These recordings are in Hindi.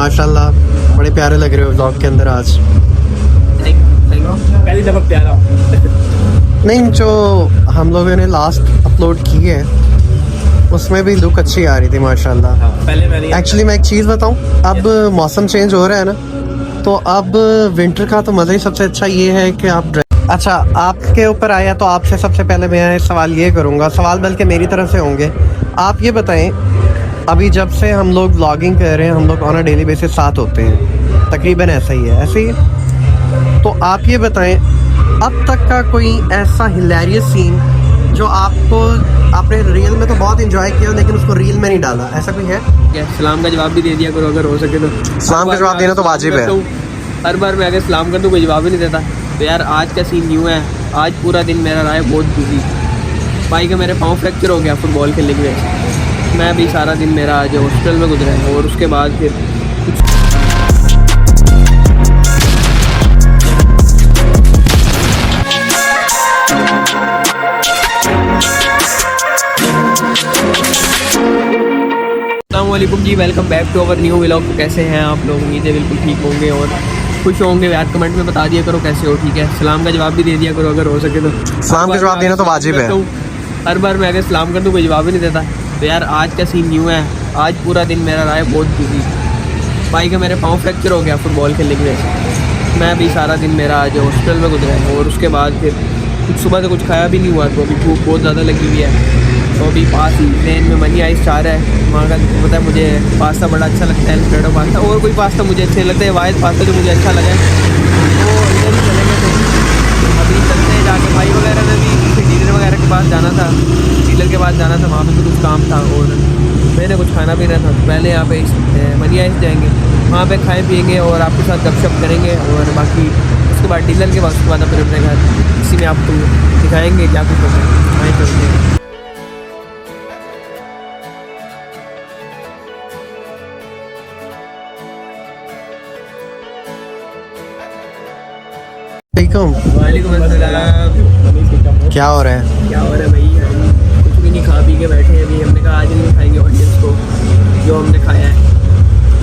माशाल्लाह बड़े प्यारे लग रहे हो व्लॉग के अंदर आज। पहली दफा प्यारा नहीं, जो हम लोगों ने लास्ट अपलोड की है उसमें भी लुक अच्छी आ रही थी माशाल्लाह। पहले मैंने एक्चुअली मैं एक चीज़ बताऊं, अब मौसम चेंज हो रहा है ना, तो अब विंटर का तो मज़ा ही सबसे अच्छा ये है कि आप अच्छा आपके ऊपर आया तो आपसे सबसे पहले मैं सवाल ये करूँगा, सवाल बल्कि मेरी तरफ से होंगे। आप ये बताएं, अभी जब से हम लोग व्लॉगिंग कर रहे हैं, हम लोग ऑन अ डेली बेसिस साथ होते हैं, तकरीबन ऐसा ही है, ऐसे ही। तो आप ये बताएं, अब तक का कोई ऐसा हिलेरियस सीन जो आपने रील में तो बहुत इंजॉय किया लेकिन उसको रील में नहीं डाला, ऐसा कोई है? सलाम का जवाब भी दे दिया करो अगर हो सके तो। सलाम का जवाब देना तो वाजिब है। हर बार मैं अगर सलाम कर दूँ कोई जवाब ही नहीं देता। तो यार आज का सीन न्यू है, आज पूरा दिन मेरा रहा है बहुत बिजी। भाई का मेरे पाँव फ्रैक्चर हो गया फुटबॉल खेलने की वजह से। मैं भी सारा दिन मेरा आज हॉस्पिटल में गुजरा है और उसके बाद फिर अस्सलामुअलैकुम जी, welcome back to our new vlog. कैसे हैं आप लोग? उम्मीद है बिल्कुल ठीक होंगे और खुश होंगे। यार कमेंट में बता दिया करो कैसे हो, ठीक है। सलाम का जवाब भी दे दिया करो अगर हो सके तो। सलाम का जवाब देना तो वाजिब है। हर बार मैं अगर सलाम कर दूँ कोई जवाब ही नहीं देता। तो यार आज का सीन न्यू है, आज पूरा दिन मेरा रहा है बहुत बिजी। भाई का मेरे पाँव फ्रैक्चर हो गया फुटबॉल खेलने की वजह से। मैं भी सारा दिन मेरा आज हॉस्पिटल में गुजरा है और उसके बाद फिर कुछ सुबह से कुछ खाया भी नहीं हुआ, तो अभी भूख बहुत ज़्यादा लगी हुई है। तो अभी पास ही प्लेन में मनी आइस चाह रहा है, वहाँ का पता है मुझे पास्ता बड़ा अच्छा लगता है, अल्फ्रेडो पास्ता। और कोई पास्ता मुझे अच्छे लगता है, वाइट पास्ता जो मुझे अच्छा लगा है तो इधर ही चलेंगे। तो अभी चलते हैं जाके। भाई वगैरह ने भी डीलर वगैरह के पास जाना था, डीलर के पास जाना था, वहाँ पर भी कुछ काम था और मैंने कुछ खाना पीना था। पहले यहाँ पे मनी आइस जाएंगे, वहाँ पे खाए पिएंगे और आपके साथ गपशप करेंगे और बाकी उसके बाद डीलर के पास, उसके बाद अपने अपने घर इसी में आपको दिखाएँगे क्या कुछ होता है। वहीं चलते हैं। वालेकुम अस्सलाम। क्या हो रहा है? क्या हो रहा है भाई? कुछ भी नहीं, खा पी के बैठे हैं अभी। हमने कहा आज नहीं खाएंगे ऑडियंस को जो हमने खाया है।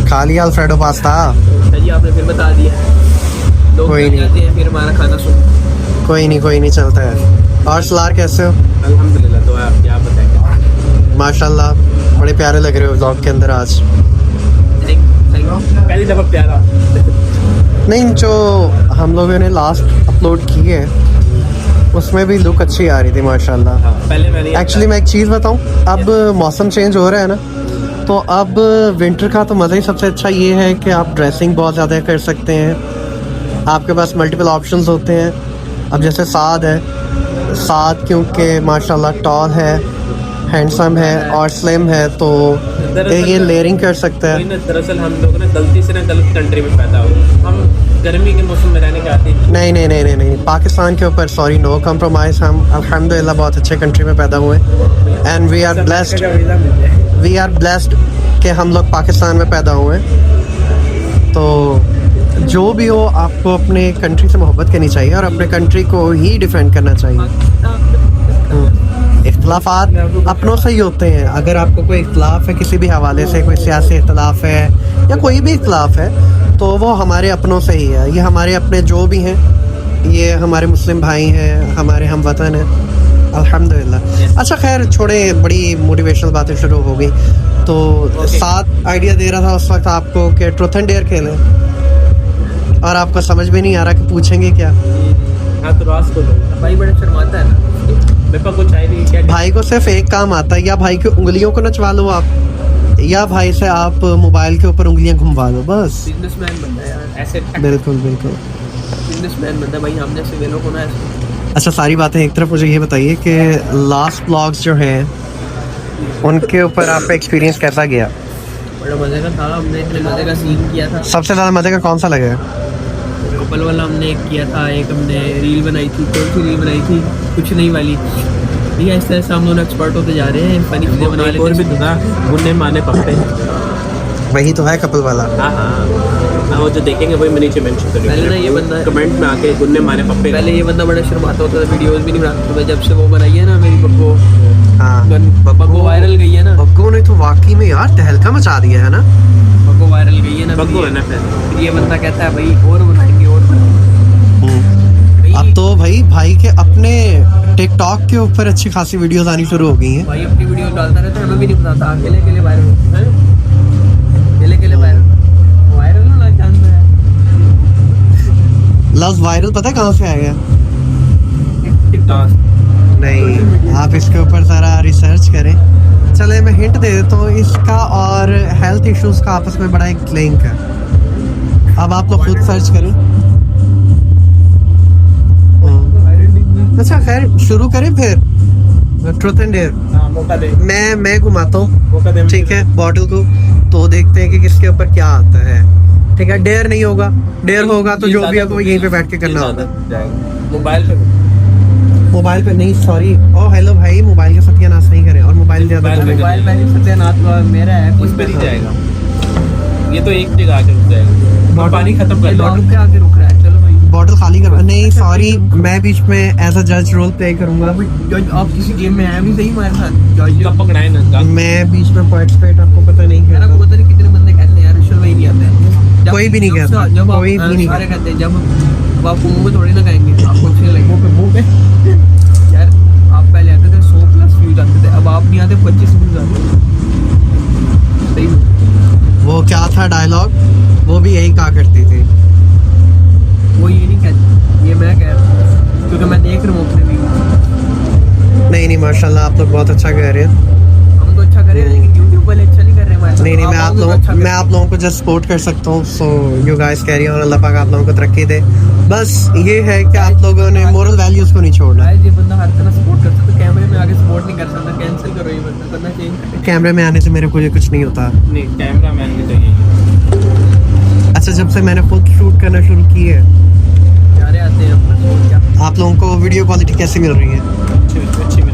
खा लिया अल्फ्रेडो पास्ता? तो जी आपने फिर बता दिया, लोग कोई नहीं जाते हैं फिर हमारा खाना सुन। कोई नहीं चलता है। और सलार कैसे हो? अल्हम्दुलिल्लाह। तो आप क्या बताएं? माशाल्लाह बड़े प्यारे लग रहे हो व्लॉग के अंदर आज। पहली दफा प्यारा नहीं, जो हम लोगों ने लास्ट अपलोड की है उसमें भी लुक अच्छी आ रही थी माशाल्लाह। पहले मैंने एक्चुअली मैं एक चीज़ बताऊं, अब मौसम चेंज हो रहा है ना, तो अब विंटर का तो मज़ा ही सबसे अच्छा ये है कि आप ड्रेसिंग बहुत ज़्यादा कर सकते हैं, आपके पास मल्टीपल ऑप्शंस होते हैं। अब जैसे साद है, साद क्योंकि माशाल्लाह टॉल है, हैंडसम है और स्लिम है, तो ये लेयरिंग कर सकता है। दरअसल हम लोग ना गलती से गलत कंट्री में पैदा हुए। हम गर्मी के मौसम में रहने के आते हैं। नहीं, पाकिस्तान के ऊपर सॉरी, नो कम्प्रोमाइज़। हम अल्हम्दुलिल्लाह बहुत अच्छे कंट्री में पैदा हुए एंड वी आर ब्लेस्ड कि हम लोग पाकिस्तान में पैदा हुए। तो जो भी हो, आपको अपने कंट्री से मोहब्बत करनी चाहिए और अपने कंट्री को ही डिफेंड करना चाहिए। इख्तलाफात अपनों से ही होते हैं। अगर आपको कोई इख्तलाफ है किसी भी हवाले से, कोई सियासी इख्तलाफ है या कोई भी इख्तलाफ है, तो वो हमारे अपनों से ही है। ये हमारे अपने जो भी हैं, ये हमारे मुस्लिम भाई हैं, हमारे हम वतन हैं, अल्हम्दुलिल्लाह। अच्छा खैर छोड़े, बड़ी मोटिवेशनल बातें शुरू हो गई। तो साथ आइडिया दे रहा था उस वक्त आपको कि ट्रूथ एंड डेयर खेलें और आपको समझ में नहीं आ रहा कि पूछेंगे क्या। हाँ तो रास को दो। भाई बड़े शर्माता है ना, मेरे पास कुछ आई नहीं। क्या भाई को सिर्फ एक काम आता है, या भाई की उंगलियों को नचवा लो आप, या भाई से आप मोबाइल के ऊपर उंगलियां घुमवा लो, बस। बिजनेसमैन बनना है यार, ऐसे बिल्कुल बिजनेसमैन बनना है भाई। हम जैसे वे लोग होना है। अच्छा सारी बातें एक तरफ, मुझे ये बताइए कि लास्ट ब्लॉग्स जो हैं उनके ऊपर आपका एक्सपीरियंस कैसा गया? बड़ा मज़े का था। हमने इतने मज़े का सीन किया था। सबसे ज़्यादा मज़े का कौन सा लगा? कपल वाला हमने एक किया था, एक हमने रील बनाई थी। कौन सी रील बनाई थी? कुछ नहीं वाली। भैया इस तरह से हम दोनों एक्सपर्ट होते जा रहे हैं, फनी चीज़ें बना लेते हैं। भी था गुन्ने माने पकड़े, वही तो है कपल वाला। हाँ वो जो देखेंगे वही मैं नीचे मेंशन करूँगा। पहले ना ये बंदा कमेंट में आके गुन्ने माने पप्पे, पहले ये बंदा बड़ा शर्माता होता था, वीडियोस भी नहीं बनाता था। जब से वो बनाई है ना मेरी बब्बो, हाँ बब्बो वायरल गई है ना, बब्बो ने तो वाकई में यार तहलका मचा दिया है ना। बब्बो वायरल गई है ना, बग्गो है ना फिर। ये बंदा कहता है भाई और बनाएंगे और बनाएंगे। अब तो भाई के अपने टिकटॉक के ऊपर अच्छी खासी वीडियोस आनी शुरू हो गई हैं। भाई अपनी वीडियो डालता रहता है, हमें भी नहीं पता था। अकेले अकेले वायरल वायरल होना चाहता है। लव्स वायरल पता है कहाँ से आया? टिकटॉक नहीं, आप इसके ऊपर ज़रा रिसर्च करें। चले मैं हिंट दे देता हूँ, इसका और हेल्थ इश्यूज का आपस में बड़ा एक लिंक है। अब आप लोग खुद सर्च करें। अच्छा खैर शुरू करें फिर। ट्रूथ एंड डेयर हाँ, मौका दे, मैं घुमाता हूँ, मौका दे। ठीक है, बॉटल को, तो देखते हैं कि किसके ऊपर क्या आता है। ठीक है, डेयर नहीं होगा, डेयर होगा तो जो भी है वो यहीं पे बैठ के करना होगा। मोबाइल पे मोबाइल पे नहीं, सॉरी। ओ हेलो भाई, मोबाइल का सत्यानाश नहीं करें, और मोबाइल ज्यादा मोबाइल बोलेंगे। मोबाइल पहले सत्यानाश हुआ मेरा है, उस पर ही जाएगा। ये तो एक जगह आके रुक जाएगा। और पानी खत्म कर लो। लॉक पे आके रुक रहा है। चलो भाई, बॉटल खाली कर, नहीं सॉरी, मैं बीच में एज अ जज रोल प्ले करूंगा। जज आप किसी गेम में आए भी सही हमारे साथ। जज कब पकड़ाए ना मैं बीच में पार्टिसिपेट, आपको पता नहीं यार, आपको क्या। पता नहीं कितने बंदे कहते हैं यार ऋषभ भाई नहीं आते हैं। कोई भी नहीं कहता, जब आप कोई भी नहीं सारे कहता। कहते हैं, जब आपको मुंह पे थोड़ी ना कहेंगे, आपको अच्छे लगेंगे मुंह पे। यार आप पहले आते थे 100+ व्यूज आते थे, अब आप नहीं आते 25 व्यूज आते हैं। सही में। वो क्या था डायलॉग, वो भी यही कहा करती थी। वो ये नहीं कहते, ये मैं कह रहा हूँ क्योंकि मैं देख रहा हूँ अपने व्यूज। नहीं माशाल्लाह, आप लोग बहुत अच्छा कह रहे हैं। हम तो अच्छा कर रहे हैं लेकिन यूट्यूब वाले अच्छा नहीं कर रहे हमारे साथ। नहीं मैं आप लोगों अच्छा कर मैं रहे आप लोगों को जस्ट सपोर्ट कर सकता हूँ। So you guys carry on, अल्लाह पाक आप लोगों को तरक्की दे। बस ये है कि आप लोगों ने मोरल वैल्यूज को नहीं छोड़ना। हैं। ये बंदा हर तरह सपोर्ट कर सकता, कैमरे में आगे सपोर्ट नहीं कर सकता। कैंसिल करो ये बंदा, करना चेंज। कैमरे में आने से मेरे को ये कुछ नहीं होता। नहीं, कैमरा मैन भी चाहिए। अच्छा, जब से मैंने खुद शूट करना शुरू की है, सारे आते हैं अपना शूट। क्या आप लोगों को वीडियो क्वालिटी कैसी मिल रही है? अच्छी में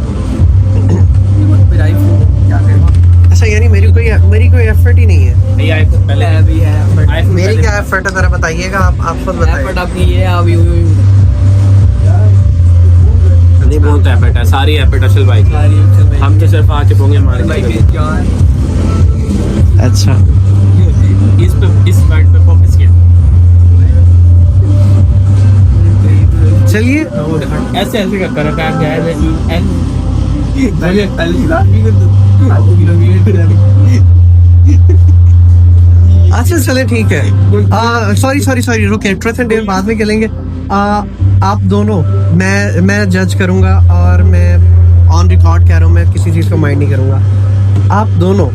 फिर आईफोन क्या करें। अच्छा, यानी मेरी कोई एफर्ट ही नहीं है। नहीं, आईफोन पहले है भी है बट iPhone मेरी पहले- क्या एफर्ट है, जरा बताइएगा। आप खुद बट बताइए। आपकी ये है अभी नहीं बोलता है बेटा, सारी एफर्ट असल भाई की। सारी चल रही हम तो सिर्फ आके पोंगे मार भाई के के जान। अच्छा, इस वर्ड पे फोकस किया। चलिए ऐसे ऐसे कर रखा है क्या है। पहले पहले बात भी कर दो। आपको भी लगे अच्छा चले ठीक है। सॉरी रुके, ट्रूथ एंड डेयर बाद में खेलेंगे। आप दोनों, मैं जज करूंगा और मैं ऑन रिकॉर्ड कह रहा हूँ, मैं किसी चीज़ को माइंड नहीं करूंगा। आप दोनों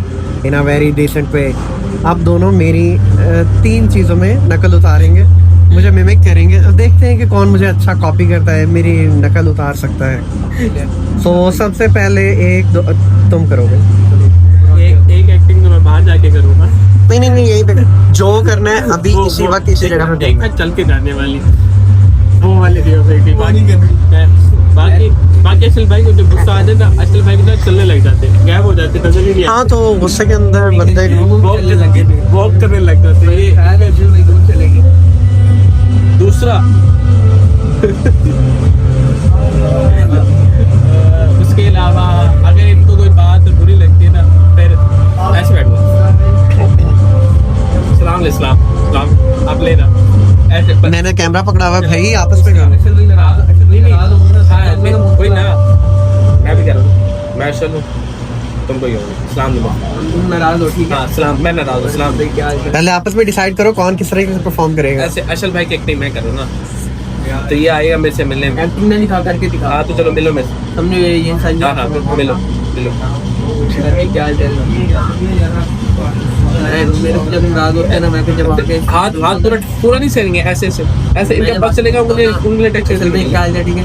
इन अ वेरी डिसेंट वे, आप दोनों मेरी 3 चीज़ों में नकल उतारेंगे, मुझे मिमिक करेंगे और देखते हैं कि कौन मुझे अच्छा कॉपी करता है, मेरी नकल उतार सकता है। तो सबसे पहले तुम करोगे। एक एक्टिंग तो मैं बाहर जाके करूँगा। नहीं यही पे जो करना है अभी इसी वक्त इसी जगह पे एक करना है। चल के जाने वाली वो वाली बाकी असल भाई को जब गुस्सा आ जाता है, असल भाई ना चलने लग जाते हैं, गायब हो जाते, नजर ही नहीं हाँ, तो गुस्से के अंदर बंदे वॉक करने लग जाते हैं। ये दूर चलेगी। दूसरा उसके अलावा अगर इनको कोई बात बुरी लगती है ना, फिर ऐसे बैठो, सलाम आप लेना ऐसे मैंने कैमरा पकड़ा हुआ है भाई, आपस में करो। असल भाई नाराज, असल भाई नाराज हो ना। हाँ, कोई ना, मैं भी कह रहा हूँ, मैं चलूँ तुम कोई हो, सलाम तुम नाराज हो, ठीक है। हाँ सलाम, मैं नाराज हूँ, सलाम। क्या है? पहले आपस में डिसाइड करो कौन किस तरीके से परफॉर्म करेगा। ऐसे असल भाई की एक्टिंग मैं करूँ ना, तो ये आएगा मेरे से मिलने में। एक्टिंग नहीं दिखा करके दिखा। हाँ तो चलो मिलो मेरे से। समझो ये सच। हाँ मिलो करके क्या मेरे को जब नाराज होते हैं ना, मैं फिर जब आके हाथ पूरा नहीं सेलेंगे, ऐसे इनका बस चलेगा, उंगली टच असल में क्या हाल है, ठीक है।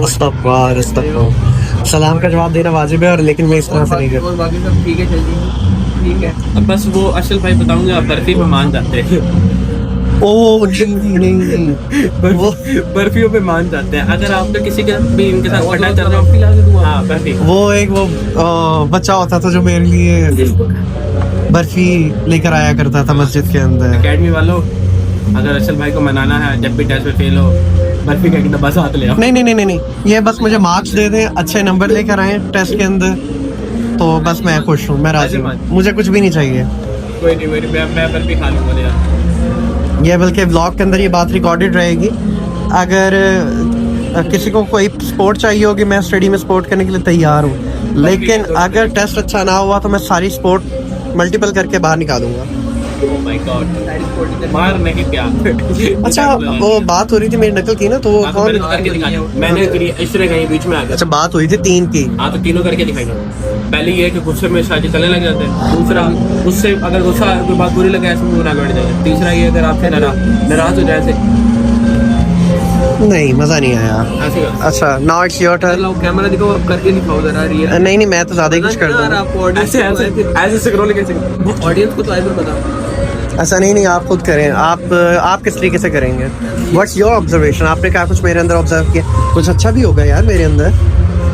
अस्तगफुरुल्लाह। सलाम का जवाब देना वाजिब है, और लेकिन मैं इस तरह से नहीं और बाकी सब ठीक है, चल ठीक है। अब बस वो असल भाई बताऊंगा, बर्फी में मान जाते हैं। ओ नहीं वो बर्फियों पे मान जाते हैं। अगर आप तो किसी के भी इनके साथ पढ़ना चल रहा हो, हाँ बर्फी। वो एक बच्चा होता था जो मेरे लिए बर्फी लेकर आया करता था मस्जिद के अंदर। अकेडमी वालों, अगर असल भाई को मनाना है, जब भी टेस्ट में फेल हो, बर्फी का एक डब्बा साथ ले आओ। नहीं ये बस मुझे मार्क्स दे दें, अच्छे नंबर लेकर आए टेस्ट के अंदर, तो बस मैं खुश हूँ, मैं राजी हूँ, मुझे कुछ भी नहीं चाहिए। कोई नहीं, मैं पर भी खा लूँगा यार। ये बल्कि व्लॉग के अंदर ये बात रिकॉर्डेड रहेगी। अगर किसी को कोई स्पोर्ट चाहिए होगी, मैं स्टडी में स्पोर्ट करने के लिए तैयार हूँ, लेकिन अगर टेस्ट अच्छा ना हुआ तो मैं सारी स्पोर्ट मल्टीपल करके बाहर निकालूंगा। Oh my God, मार नहीं क्या। अच्छा, वो बात हो रही थी मेरी नकल की ना, तो वो कौन? मैंने करी इस तरह कहीं बीच में आ गया। अच्छा, बात हुई थी 3 की। हाँ तो तीनों करके दिखाएंगे। पहले ये है कि गुस्से में शादी चलने लग जाते हैं। दूसरा, उससे अगर गुस्सा कोई बात बुरी लगे ऐसे मुंह ना बैठ जाए। तीसरा ये अगर आपसे नाराज हो जाए ऐसे नहीं, मजा नहीं आया। ऐसे कर। अच्छा, नाउ इट्स योर टर्न। चलो कैमरा दिखाओ, अब करके दिखाओ जरा रियल। नहीं, मैं तो ज्यादा ही कुछ कर दूंगा। आप ऑडियंस ऐसे ऐसे ऐसे स्क्रॉल कैसे? ऑडियंस को तो आइए बताओ। ऐसा नहीं, आप खुद करें। आप किस तरीके से करेंगे? What's your observation? आपने क्या कुछ मेरे अंदर ऑब्जर्व किया? कुछ अच्छा भी होगा यार मेरे अंदर।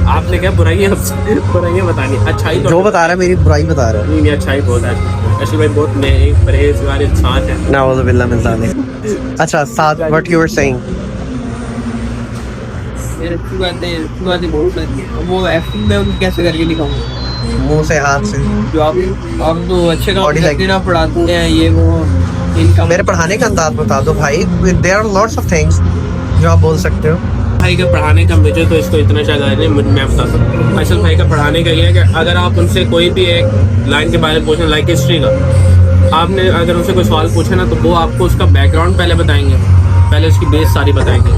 आपने क्या बुराइयां बतानी? अच्छाई तो जो बता रहा है मेरी बुराई बता रहा है। नहीं, अच्छाई बहुत है। ऐसे भाई बहुत नेक परहेजगार इंसान है। नाउज़ु बिल्लाह मिन ज़ालिक। अच्छा, साथ व्हाट यू वर सेइंग? मेरे बातें बहुत सारी हैं। वो एक्टिंग में उनको कैसे करके दिखाऊंगा? मुंह से, हाथ से। जो आप तो अच्छे काम Body करते ना, पढ़ाते हैं ये वो, इनका मेरे पढ़ाने का अंदाज बता दो भाई। There are lots of things जो आप बोल सकते हो। भाई का पढ़ाने का मुझे तो इसको इतना शायद नहीं, मैं बता सकता हूँ। असल भाई का पढ़ाने का ये है कि अगर आप उनसे कोई भी एक लाइन के बारे में पूछें, लाइक हिस्ट्री का, आपने अगर उनसे कोई सवाल पूछे ना तो वो आपको उसका बैकग्राउंड पहले बताएंगे, पहले उसकी बेस सारी बताएंगे,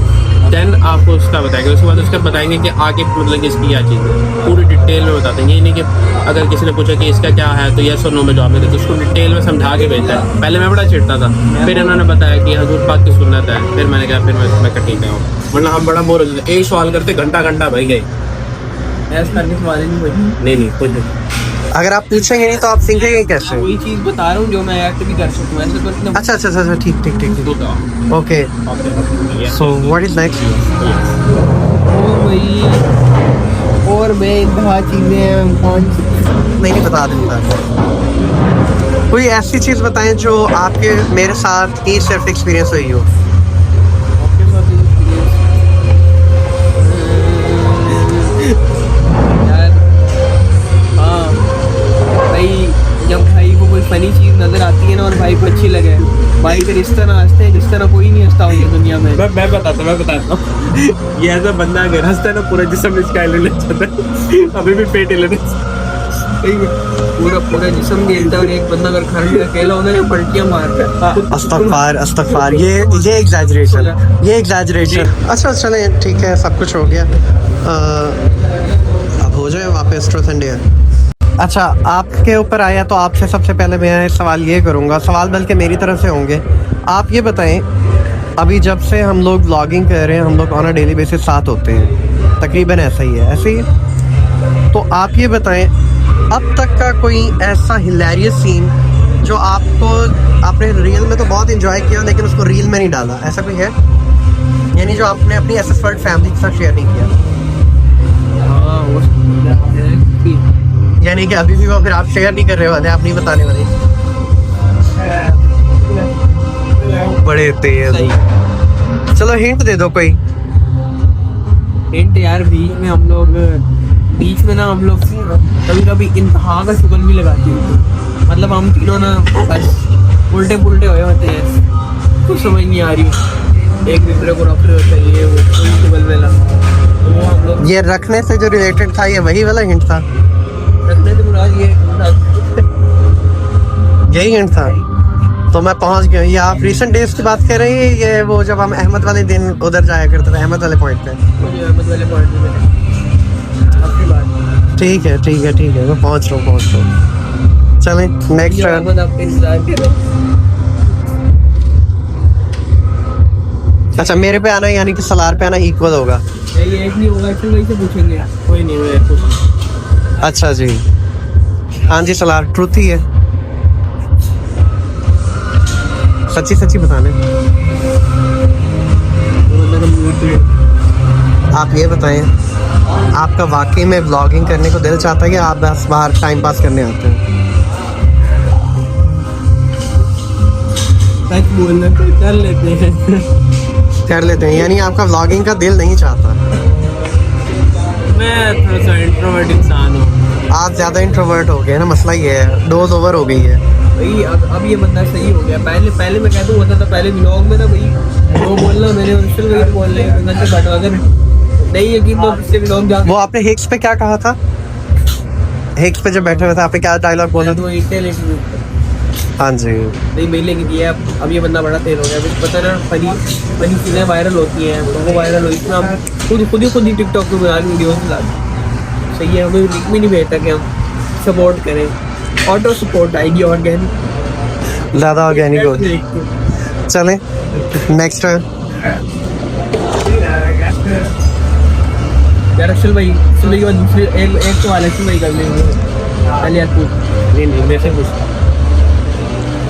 देन आपको उसका बताएंगे, उसके बाद उसका बताएंगे कि आगे मतलब कि इसकी क्या चीज़ है, पूरी डिटेल में बताते हैं। ये नहीं कि अगर किसी ने पूछा कि इसका क्या है तो यस और नो में जवाब देते, तो उसको डिटेल में समझा के भेजता है। पहले मैं बड़ा चिढ़ता था, फिर इन्होंने बताया कि हजूर पाक की सुन्नत है, फिर मैंने कहा फिर मैं ठीक है। वरना हम बड़ा बोर हो जाते, एक सवाल करते घंटा भाई गए। ऐसा करने के बारे में नहीं कुछ नहीं। अगर आप पूछेंगे नहीं तो आप सीखेंगे कैसे? वही चीज बता रहा हूँ जो मैं एक्ट भी कर सकूँ, ऐसे तो इतना। अच्छा, ठीक। Okay, so what is next? और मैं इंतहा चीजें नहीं बता दूंगा। कोई ऐसी चीज बताएं जो आपके मेरे साथ ही सिर्फ एक्सपीरियंस हुई हो। आपके साथ यार, हाँ भाई, जब भाई को कोई फनी चीज नजर आती है ना और भाई को अच्छी लगे, भाई फिर इस तरह हंसते हैं जिस तरह कोई नहीं हंसता होगी दुनिया में। मैं बताता हूँ। ये ऐसा बंदा अगर हंसता है ना पूरा जिस्म इसका हिलने लग जाता है, अभी भी पेट हिलने पूरा जिस्म भी हिलता है। और एक बंदा अगर घर में अकेला होता है पलटियां मारता है। अस्तगफार, ये एग्जैजरेशन। अच्छा चलें, ठीक है, सब कुछ हो गया। अब हो जाए वापस ट्रूथ एंड डेयर। अच्छा, आपके ऊपर आया तो आपसे सबसे पहले मैं सवाल ये करूँगा, सवाल बल्कि मेरी तरफ से होंगे। आप ये बताएं, अभी जब से हम लोग व्लॉगिंग कर रहे हैं, हम लोग ऑन अ डेली बेसिस साथ होते हैं, तकरीबन ऐसा ही है, ऐसे ही। तो आप ये बताएं, अब तक का कोई ऐसा हिलेरियस सीन जो आपने रील में तो बहुत इंजॉय किया लेकिन उसको रील में नहीं डाला, ऐसा कोई है? यानी जो आपने अपनी एसएसफर्ड फैमिली के साथ शेयर नहीं किया, यानी कि अभी भी वो फिर आप शेयर नहीं कर रहे वाले, आप नहीं बताने वाले। बड़े तेज। चलो हिंट दे दो कोई। हिंट यार, बीच में ना हम लोग कभी इंतहा का शुगन भी लगाते हैं। मतलब हम तीनों ना बस उल्टे पुल्टे हुए होते हैं, कुछ समझ नहीं आ रही, एक दूसरे को रख रहे होते हैं, ये वो शुगल वेला। तो वो हम लोग ये रखने से जो रिलेटेड था, ये वही वाला हिंट था? रखने से मुराद ये यही हिंट था, तो मैं पहुंच गया। ये आप रिसेंट डेज की बात कर रहे हैं? ये वो जब हम अहमद वाले दिन उधर जाया करते थे, अहमद वाले पॉइंट पे। मुझे अहमद वाले पॉइंट पे आपकी बात। ठीक है, मैं पहुंच रहा हूँ। चलें नेक्स्ट टर्न। अहमद आपका इंतजार कर रहे हैं। अच्छा, मेरे पे आना यानी कि सलार पे आना इक्वल होगा? ये एक नहीं होगा, फिर वही से पूछेंगे। कोई नहीं हुए कुछ। अच्छा जी, हाँ जी, सलार ट्रुथ ही है, सच्ची बताने। आप ये बताएं, आपका वाकई में व्लॉगिंग करने को दिल चाहता है कि आप बस बाहर टाइम पास करने आते हैं? सच बोलना तो कर लेते हैं, यानी आपका व्लॉगिंग का दिल नहीं चाहता? मैं थोड़ा सा इंट्रोवर्ट इंसान हूँ, आप ज़्यादा इंट्रोवर्ट हो गए ना, मसला ये है, डोज ओवर हो गई है। भाई अब ये बंदा सही हो गया। पहले मैं कहता होता था पहले व्लॉग में ना भाई वो बोलना मैंने उससे वही बोल रहे हैं बंदा से अगर नहीं यकीन तो उससे व्लॉग जा वो आपने हिक्स पे क्या कहा था? हिक्स पे जब बैठे हुए थे आपने क्या डायलॉग बोला था? तो इंटेलिजेंट हाँ जी। नहीं मिलने की दिया। अब ये बंदा बड़ा तेज हो गया। कुछ पता ना फनी चीज़ें वायरल होती हैं तो वो वायरल हुई इतना खुद ही टिकटॉक पे बना वीडियोस ला सही है। हमें लिंक भी नहीं भेजता कि हम सपोर्ट करें। ऑटो सपोर्ट आएगी ऑर्गेनिक ज़्यादा ऑर्गेनिक हो। चलें नेक्स्ट है। यार अक्षल भाई सुनने के बाद दूसरे एक तो अक्षल भाई कर लेंगे पहले यार पूछ नहीं मेरे से पूछ।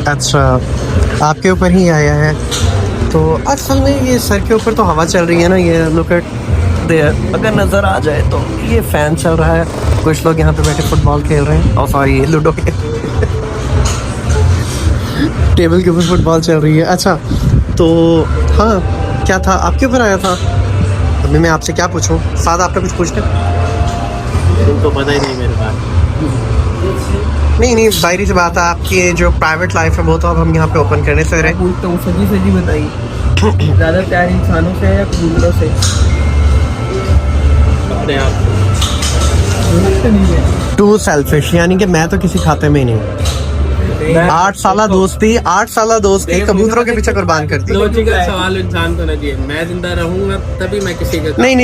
अच्छा आपके ऊपर ही आया है तो असल में ये सर के ऊपर तो हवा चल रही है ना, ये लुक एट देयर। अगर नज़र आ जाए तो ये फ़ैन चल रहा है, कुछ लोग यहाँ पे बैठे फुटबॉल खेल रहे हैं और सॉरी लूडो के टेबल के ऊपर फुटबॉल चल रही है। अच्छा तो हाँ क्या था आपके ऊपर आया था? अभी मैं आपसे क्या पूछूं? साथ आपने कुछ पूछ लिया? तुमको पता ही नहीं मेरे पास। नहीं बाहरी से बात है, आपकी जो प्राइवेट लाइफ है वो तो अब हम यहाँ पे ओपन करने से रहे। पूछता हूँ सजी बताइए ज़्यादा प्यार इंसानों से है या कबूतरों से? अपने आप टू सेल्फिश, यानी कि मैं तो किसी खाते में ही नहीं। 8 साल दोस्ती कबूतरों के पीछे कुर्बान कर दी। लॉजिकल सवाल इंसान को ना दिए। मैं जिंदा रहूंगा तभी मैं किसी का नहीं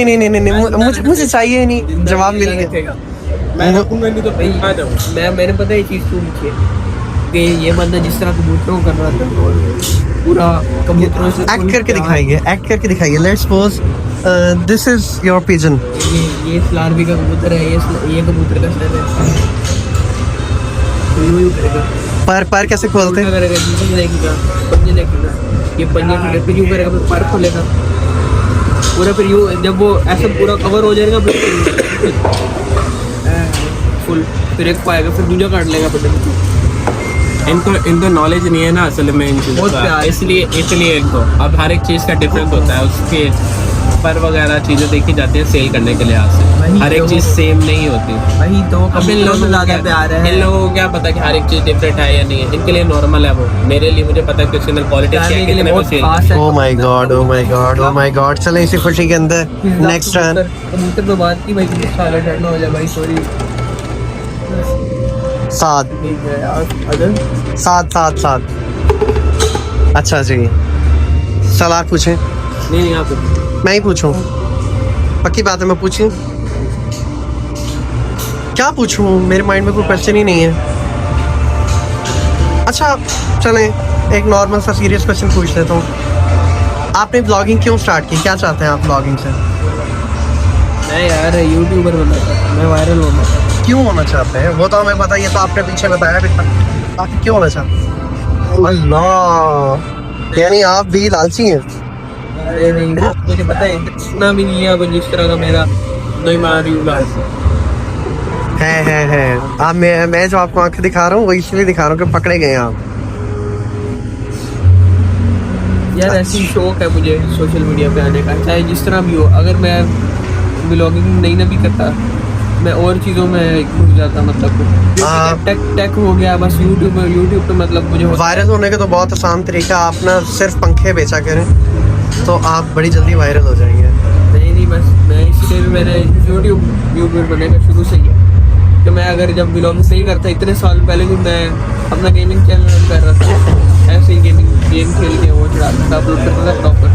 मुझे चाहिए नहीं, जवाब मिल गया। मैं रखूंगा नहीं तो आ जाऊँ। मैंने पता ये चीज़ क्यों लिखी है कि ये बंदा जिस तरह कबूतरों को कर रहा था पूरा कबूतरों से एक्ट करके दिखाइए। Let's suppose this is your pigeon. ये लार्वी का कबूतर है ये कबूतर का सर है तो यूं करेगा पर कैसे खोलते हैं? करेगा जीवन देखेगा पंजे देखेगा ये पंजे खुले फिर यूं करेगा फिर पर खोलेगा पूरा फिर यूं जब वो ऐसा पूरा कवर हो जाएगा फुल फिर एक पाएगा फिर दूसरा काट लेगा पता इनको नॉलेज नहीं है ना असल में इन चीज़ों का, इसलिए इनको अब हर एक चीज़ का डिफरेंस होता है। उसके पर वगैरह चीज़ें देखी जाती हैं सेल करने के लिहाज से। हर एक चीज़ सेम नहीं होती। वही तो अब इन लोगों को ज़्यादा प्यार है। इन लोगों को क्या पता कि हर एक चीज़ डिफरेंट है या नहीं है। इनके लिए नॉर्मल है वो। मेरे लिए मुझे पता है कि उसके अंदर पॉलिटिक्स क्या है, कितने को सेल। ओह माय गॉड चलें इसी खुशी के अंदर नेक्स्ट टर्न। कबूतर पे बात की भाई साला डरना हो जाए भाई सॉरी सात। अच्छा जी सवाल पूछें? नहीं आप मैं ही पूछूं? पक्की बात है मैं पूछूं? क्या पूछूं? मेरे माइंड में कोई क्वेश्चन ही नहीं है। अच्छा चलें एक नॉर्मल सा सीरियस क्वेश्चन पूछ लेता हूँ। आपने ब्लॉगिंग क्यों स्टार्ट की? क्या चाहते हैं आप ब्लॉगिंग से? मैं यार यूट्यूबर बनना चाहता मैं वायरल होना चाहता। क्यों होना चाहते हैं वो तो हमें पता, ये तो आपने पीछे बताया भी था। आप क्यों होना चाहते हैं? अल्लाह यानी आप भी लालची हैं। अरे नहीं मुझे पता है इतना भी नहीं है अब जिस तरह का मेरा नहीं मार है। आप मैं जो आपको आंखें दिखा रहा हूँ वो इसलिए दिखा रहा हूँ कि पकड़े गए आप। यार ऐसी शौक है मुझे सोशल मीडिया पे आने का चाहे जिस तरह भी हो। अगर मैं व्लॉगिंग नहीं ना भी करता मैं और चीज़ों में घुस जाता मतलब टेक हो गया बस यूट्यूब पे मतलब मुझे वायरल होने का तो बहुत आसान तरीका। आप ना सिर्फ पंखे बेचा करें तो आप बड़ी जल्दी वायरल हो जाएंगे। नहीं बस मैं इसीलिए भी मैंने यूट्यूबर बनने का शुरू से किया कि मैं अगर जब व्लॉगिंग नहीं करता इतने साल पहले भी मैं अपना गेमिंग चैनल रन कर रहा था। ऐसे ही गेम खेल के वो चलाता था अपलोड करता था प्रॉपर।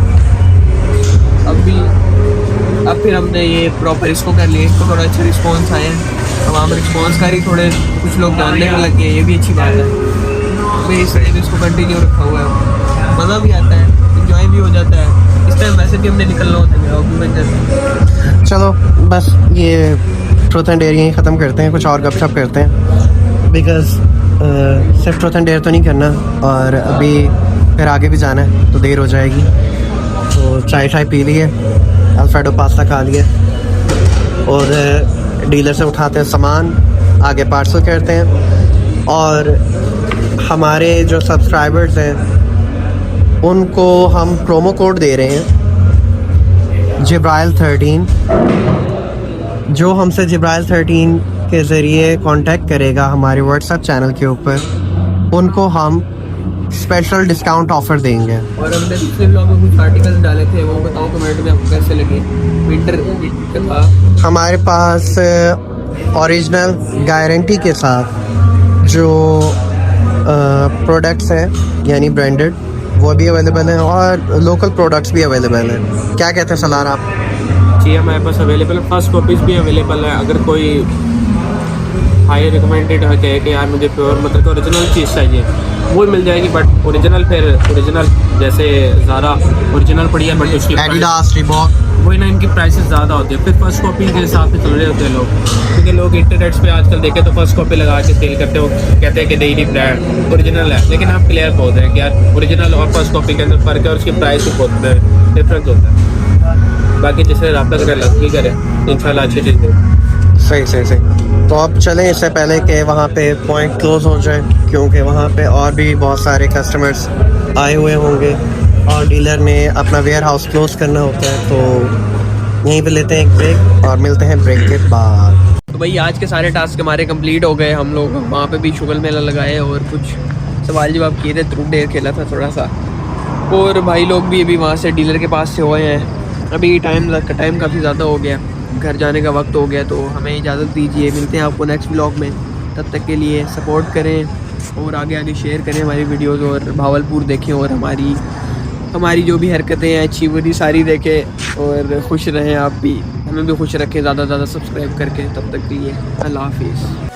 अब फिर हमने ये प्रॉपर इसको कर लिया। इसको थोड़ा अच्छा रिस्पॉन्स आया है। अब हम रिस्पॉन्स कर ही थोड़े कुछ लोग जानने में लग गए। ये भी अच्छी बात है। मैं इसलिए भी इसको कंटिन्यू रखा हुआ है। मज़ा भी आता है इंजॉय भी हो जाता है। इस टाइम वैसे भी हमने निकलना होता है मेरा भी बन जाता है। चलो बस ये ट्रूथ एंड डेयर यहीं ख़त्म करते हैं, कुछ और गपशप करते हैं बिकॉज सिर्फ ट्रूथ एंड डेयर तो नहीं करना और अभी फिर आगे भी जाना है तो देर हो जाएगी। तो चाय पी लिए, अल्फ्रेडो पास्ता खा लिया और डीलर से उठाते हैं सामान, आगे पार्सल करते हैं। और हमारे जो सब्सक्राइबर्स हैं उनको हम प्रोमो कोड दे रहे हैं जिब्राइल 13। जो हमसे जिब्राइल 13 के ज़रिए कांटेक्ट करेगा हमारे व्हाट्सएप चैनल के ऊपर, उनको हम स्पेशल डिस्काउंट ऑफ़र देंगे। और हमने पिछले ब्लॉग में कुछ आर्टिकल्स डाले थे, वो बताओ कमेंट में आपको कैसे लगे। विंटर का हमारे पास ओरिजिनल गारंटी के साथ जो प्रोडक्ट्स हैं यानी ब्रांडेड वो भी अवेलेबल हैं और लोकल प्रोडक्ट्स भी अवेलेबल हैं। क्या कहते हैं सलार आप? जी हमारे पास अवेलेबल है, फर्स्ट कॉपीज़ भी अवेलेबल है। अगर कोई हाई रिकमेंडेड है कि यार मुझे प्योर मतलब कि ओरिजिनल चीज़ चाहिए, वो मिल जाएगी। बट ओरिजिनल जैसे ज़ारा ओरिजिनल पड़ी है, बट उसकी एडिडास, रीबॉक, वही ना, इनकी प्राइसेस ज़्यादा होती है। फिर फर्स्ट कॉपी के हिसाब से चल रहे होते हैं लोग, क्योंकि लोग इंटरनेट पे आजकल देखे तो फर्स्ट कॉपी लगा के सेल करते हो, कहते हैं कि नहीं ब्रांड ओरिजिनल है। लेकिन आप क्लियर बोल रहे हैं कि यार ओरिजिनल और फर्स्ट कॉपी के अंदर फ़र्क है और उसकी प्राइस भी बहुत डिफरेंस होता है। बाकी जैसे रब्ता करें लकी करें, इंशाल्लाह अच्छी चीज़ है। सही। तो अब चलें, इससे पहले कि वहाँ पे पॉइंट क्लोज हो जाए, क्योंकि वहाँ पे और भी बहुत सारे कस्टमर्स आए हुए होंगे और डीलर ने अपना वेयर हाउस क्लोज करना होता है। तो यहीं पे लेते हैं एक ब्रेक और मिलते हैं ब्रेक के बाद। तो भाई आज के सारे टास्क हमारे कंप्लीट हो गए। हम लोग वहाँ पे भी शुगल मेला लगाए और कुछ सवाल जवाब किए थे, ट्रूथ डेयर खेला था थोड़ा सा। और भाई लोग भी अभी वहाँ से डीलर के पास से हुए हैं। अभी टाइम काफ़ी ज़्यादा हो गया, घर जाने का वक्त हो गया, तो हमें इजाज़त दीजिए। मिलते हैं आपको नेक्स्ट ब्लॉग में, तब तक के लिए सपोर्ट करें और आगे शेयर करें हमारी वीडियोज़, और भावलपुर देखें और हमारी जो भी हरकतें हैं अच्छी बुरी सारी देखें और खुश रहें। आप भी हमें भी खुश रखें, ज़्यादा सब्सक्राइब करके। तब तक के लिए अल्लाह हाफिज़।